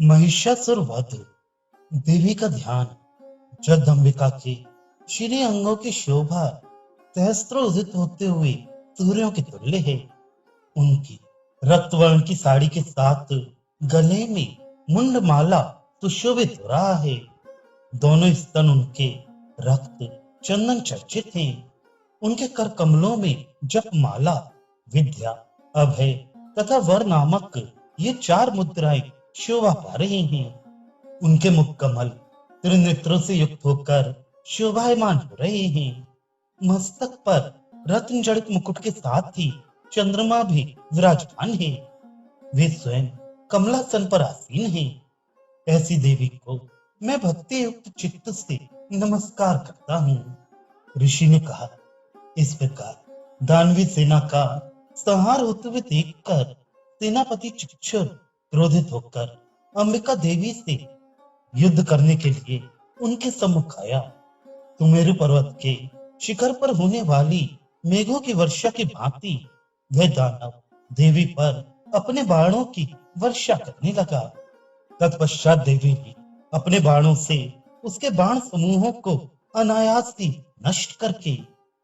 महिषासुर वध। देवी का ध्यान। जगदम्बिका के श्री अंगों की शोभा सहस्त्रोदित होते हुए सूर्यों के तुल्य है। उनकी रक्तवर्ण की साड़ी के साथ गले में मुंड माला सुशोभित हो रहा है। दोनों स्तन उनके रक्त चंदन चर्चित हैं। उनके कर कमलों में जप माला, विद्या, अभय तथा वर नामक ये चार मुद्राएं शोभा पा रही हैं। उनके मुख कमल त्रिनेत्रों से युक्त होकर शोभायमान हो रहे हैं। मस्तक पर रत्न जड़ित मुकुट के साथ ही चंद्रमा भी विराजमान है। वे स्वयं कमलासन पर आसीन हैं। ऐसी देवी को मैं भक्ति युक्त चित्त से नमस्कार करता हूँ। ऋषि ने कहा। इस प्रकार दानवी सेना का संहार होते हुए देखकर सेनापति चिक्षुर क्रोधित होकर अंबिका देवी से युद्ध करने के लिए उनके सम्मुख आया। सुमेरु पर्वत के शिखर पर होने वाली मेघों की वर्षा की भांति वह दानव देवी पर अपने बाणों की वर्षा करने लगा। तत्पश्चात देवी ने अपने बाणों से उसके बाण समूहों को अनायास ही नष्ट करके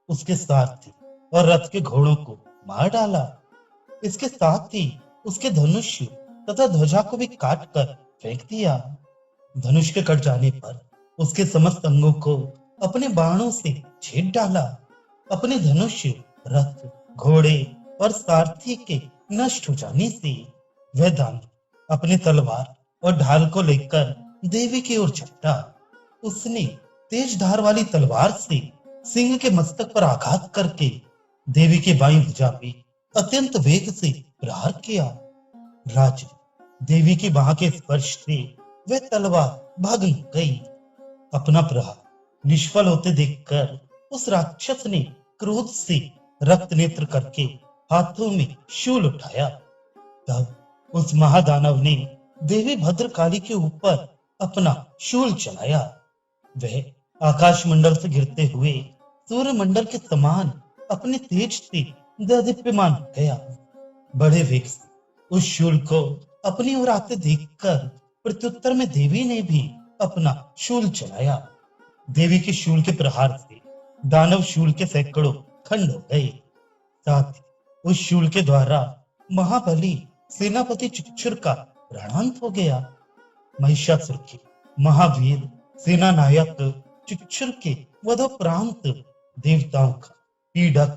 उसके सारथी और रथ के घोड़ों को मार डाला। इसके साथ ही उसके धनुष तथा ध्वजा को भी काट कर फेंक दिया। धनुष के कट जाने पर उसके समस्त अंगों को अपने बाणों से छेद डाला। अपने धनुष, रथ, घोड़े और सारथी के नष्ट हो जाने से वह दानव अपने तलवार और ढाल को लेकर देवी की ओर झपटा। उसने तेज धार वाली तलवार से सिंह के मस्तक पर आघात करके देवी के बाईं भुजा में अत्यंत वेग से प्रहार किया। राज देवी की बाह के स्पर्श से वह तलवार भग्न हो गई। अपना प्रहार निष्फल होते देखकर उस राक्षस ने क्रोध से रक्त नेत्र करके हाथों में शूल उठाया। तब उस महादानव ने देवी भद्रकाली के ऊपर अपना शूल चलाया। वह आकाश मंडल से गिरते हुए सूर्य मंडल के समान अपने तेज से दीप्यमान हो गया। बड़े वेग से उस शूल को अपनी ओर आते देखकर प्रत्युत्तर में देवी ने भी अपना शूल चलाया। देवी के शूल के प्रहार से दानव शूल के सैकड़ों खंड हो गए। साथ ही उस शूल के द्वारा महाबली सेनापति चिक्षुर का प्राणांत हो गया। महिषासुर के महावीर सेना नायक चिक्षुर के वधोपरांत देवताओं का पीड़क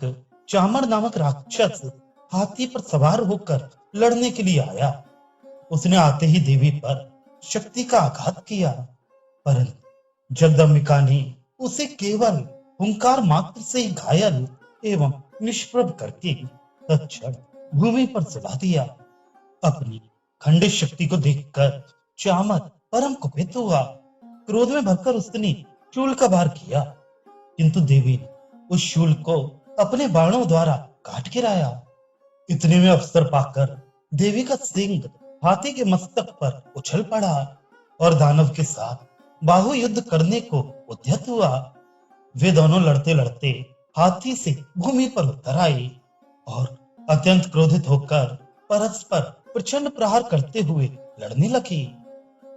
चामर नामक राक्षस हाथी पर सवार होकर लड़ने के लिए आया। उसने आते ही देवी पर शक्ति का आघात किया, परंतु जगदम्बिका ने उसे केवल हुंकार मात्र से ही घायल एवं निष्प्रभ करके तत्क्षण भूमि पर सुला दिया। अपनी खंडित शक्ति को देखकर चामर परम कुपित हुआ। क्रोध में भरकर उसने शूल का वार किया, किंतु देवी ने उस शूल को अपने बाणों द्वारा काट गिराया। इतने में अवसर पाकर देवी का सिंह हाथी के मस्तक पर उछल पड़ा और दानव के साथ बाहु युद्ध करने को उद्यत हुआ। वे दोनों लड़ते लड़ते हाथी से भूमि पर उतर आए और अत्यंत क्रोधित होकर परस्पर प्रचंड प्रहार करते हुए लड़ने लगे।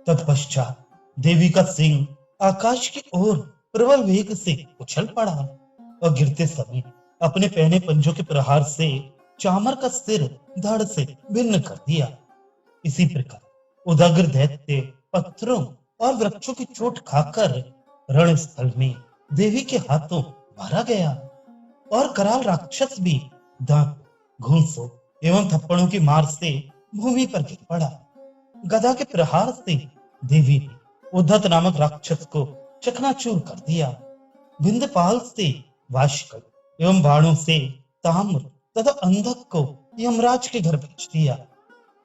तत्पश्चात देवी का सिंह आकाश की ओर प्रबल वेग से उछल पड़ा और गिरते समय अपने पहने पंजों के प्रहार से चामर का सिर धड़ से भिन्न कर दिया। इसी प्रकार उदग्र दैत्य पत्थरों और वृक्षों की चोट खाकर रणस्थल में देवी के हाथों मारा गया और कराल राक्षस भी दांत, घूंसों एवं थप्पड़ों की मार से भूमि पर गिर पड़ा। गदा के प्रहार से देवी ने उद्धत नामक राक्षस को चकनाचूर कर दिया। विंध्यपाल से वाष्कल एवं बाणों से ताम्र तथा अंधक को यमराज के घर भेज दिया।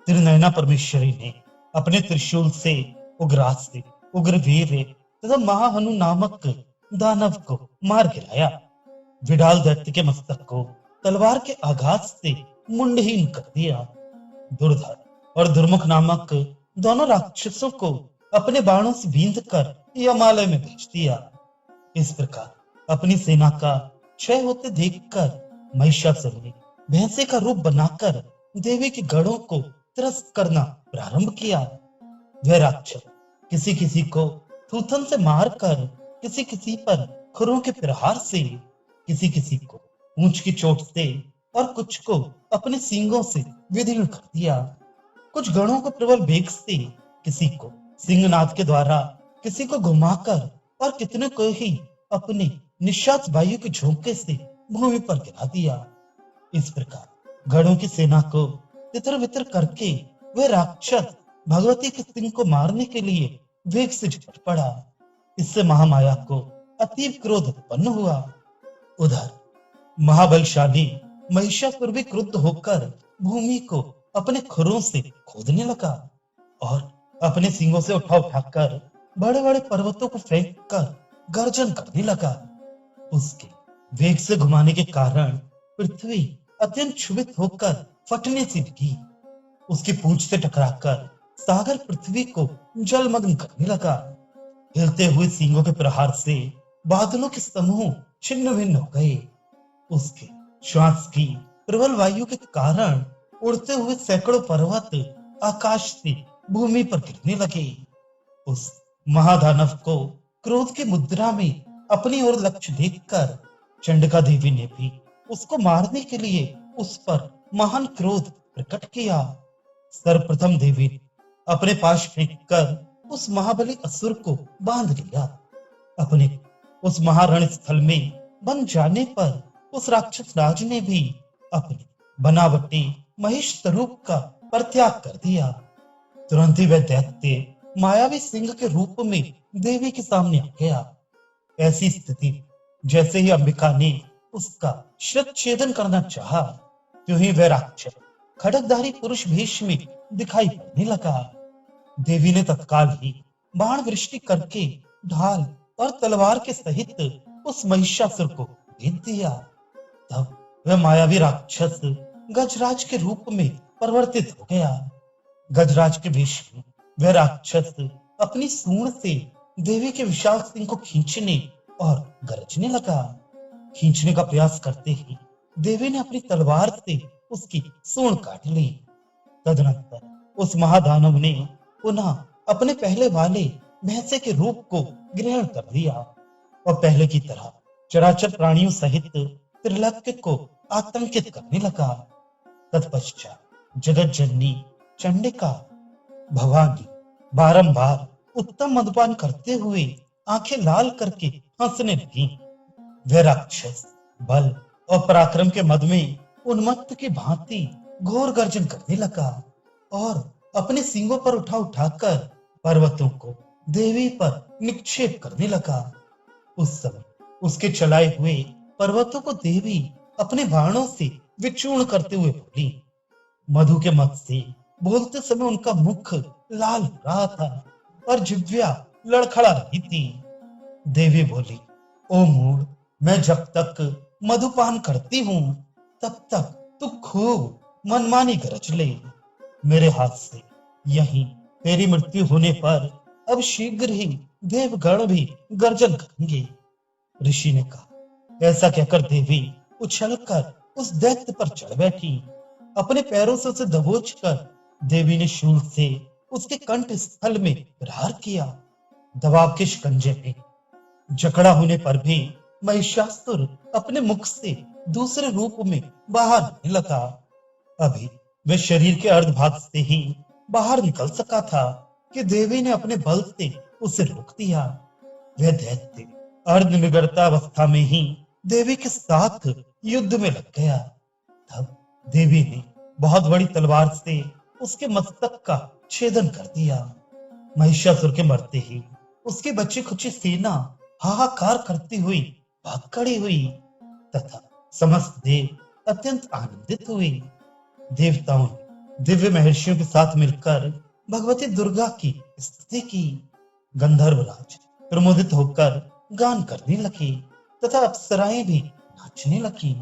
त्रिनयना परमेश्वरी ने अपने त्रिशूल से उग्रास्त्र, उग्रवीर्य तथा महाहनु नामक दानव को मार गिराया। विडाल दैत्य के मस्तक को तलवार के आघात से मुंडहीन कर दिया। दुर्धर और दुर्मुख नामक दोनों राक्षसों को अपने बाणों से बींध कर यमालय में भेज दिया। इस प्रकार अपनी सेना का क्षय होते देखकर महिषासुर ने भैंसे का रूप बनाकर देवी के गढ़ों को त्रस्त करना प्रारंभ किया। वह राक्षस किसी किसी को थूथन से मारकर, किसी किसी पर खुरों के प्रहार से, किसी किसी को पूंछ की चोट से और कुछ को अपने सींगों से विदीर्ण कर दिया। कुछ गणों को प्रबल वेग से, किसी को सिंहनाद के द्वारा, किसी को घुमाकर और कितने को ही अपने निश्वास वायु के झोंके से भूमि पर गिरा दिया। इस प्रकार गणों की सेना को तितर बितर करके वह राक्षस भगवती के सिंह को मारने के लिए वेग से झपट पड़ा। इससे महामाया को अतीव क्रोध उत्पन्न हुआ। उधर महाबलशाली महिषासुर भी क्रुद्ध होकर भूमि को अपने खुरों से खोदने लगा और अपने सींगों से उठा उठाकर बड़े बड़े पर्वतों को फेंक कर गर्जन करने लगा। उसके वेग से घुमाने के कारण पृथ्वी अत्यंत क्षुभित होकर फटने से लगी। उसकी पूंछ से टकराकर सागर पृथ्वी को जलमग्न करने लगा। हिलते हुए सींगों के प्रहार से बादलों के समूह छिन्न भिन्न हो गए। उसके श्वास की प्रबल वायु के कारण उड़ते हुए सैकड़ों पर्वत आकाश से भूमि पर गिरने लगे। उस महादानव को क्रोध की मुद्रा में अपनी ओर लक्ष्य देखकर चंडिका देवी ने भी उसको मारने के लिए उस पर महान क्रोध प्रकट किया। सर्वप्रथम देवी ने अपने पास फेंककर उस महाबली असुर को बांध लिया। अपने उस महारण स्थल में बन जाने पर उस राक्षस राज ने भी अपने बनावटी महिष स्वरूप का परित्याग कर दिया। तुरंत ही वह दैत्य मायावी सिंह के रूप में देवी के सामने आ गया। ऐसी स्थिति जैसे ही अंबिका ने उसका शिरच्छेदन करना चाहा, त्यों ही वह राक्षस खड्गधारी पुरुष भेष में दिखाई पड़ने लगा। देवी ने तत्काल ही बाण वृष्टि करके ढाल और तलवार के सहित उस महिषासुर को भेज दिया। तब वह मायावी राक्षस गजराज के रूप में परिवर्तित हो गया। गजराज के वेश में वह राक्षस अपनी सूंड से देवी के विशाल सिंह को खींचने और गरजने लगा। खींचने का प्रयास करते ही देवी ने अपनी तलवार से उसकी सूंड काट ली। तदनंतर उस महादानव ने पुनः अपने पहले वाले भैंसे के रूप को ग्रहण कर लिया और पहले की तरह चराचर प्राणियों सहित त्रिलोक्य को आतंकित करने लगा। तत्पश्चात जगत जननी चंडिका भवानी बारंबार उत्तम मदपान करते हुए आंखें लाल करके हंसने लगी। वह राक्षस बल और पराक्रम के मद में उन्मत्त की भांति घोर गर्जन करने लगा और अपने सींगों पर उठा उठाकर पर्वतों को देवी पर निक्षेप करने लगा। उस समय उसके चलाए हुए पर्वतों को देवी अपने बाणों से विचूर्ण करते हुए बोली। मधु के मत से बोलते समय उनका मुख लाल हो रहा था और जिह्वा लड़खड़ा रही थी। देवी बोली, ओ मूढ़, मैं जब तक मधुपान करती हूँ तब तक तू खूब मनमानी गरज ले। मेरे हाथ से यहीं तेरी मृत्यु होने पर अब शीघ्र ही देवगण भी गर्जन करेंगे। ऋषि ने कहा। ऐसा कहकर देवी उछलकर उस दैत्य पर चढ़ बैठी। अपने पैरों से उसे दबोचकर देवी ने शूल से उसके कंठ स्थल में प्रहार किया। दबाव के शिकंजे में जकड़ा होने पर भी महिषासुर अपने मुख से दूसरे रूप में बाहर आने लगा। अभी वह शरीर के अर्ध भाग से ही बाहर निकल सका था कि देवी ने अपने बल से उसे रोक दिया। वह दैत्य अर्ध निगरता अवस्था में ही देवी के साथ युद्ध में लग गया। तब देवी ने बहुत बड़ी तलवार से उसके मस्तक का छेदन कर दिया। महिषासुर के मरते ही उसकी बची खुची सेना हाहाकार करती हुई भाग खड़ी हुई तथा समस्त देव अत्यंत आनंदित हुए। देवताओं ने दिव्य महर्षियों के साथ मिलकर भगवती दुर्गा की स्तुति की। गंधर्वराज प्रमोदित होकर गान करने लगे तथा अप्सराएं भी नाचने लगी।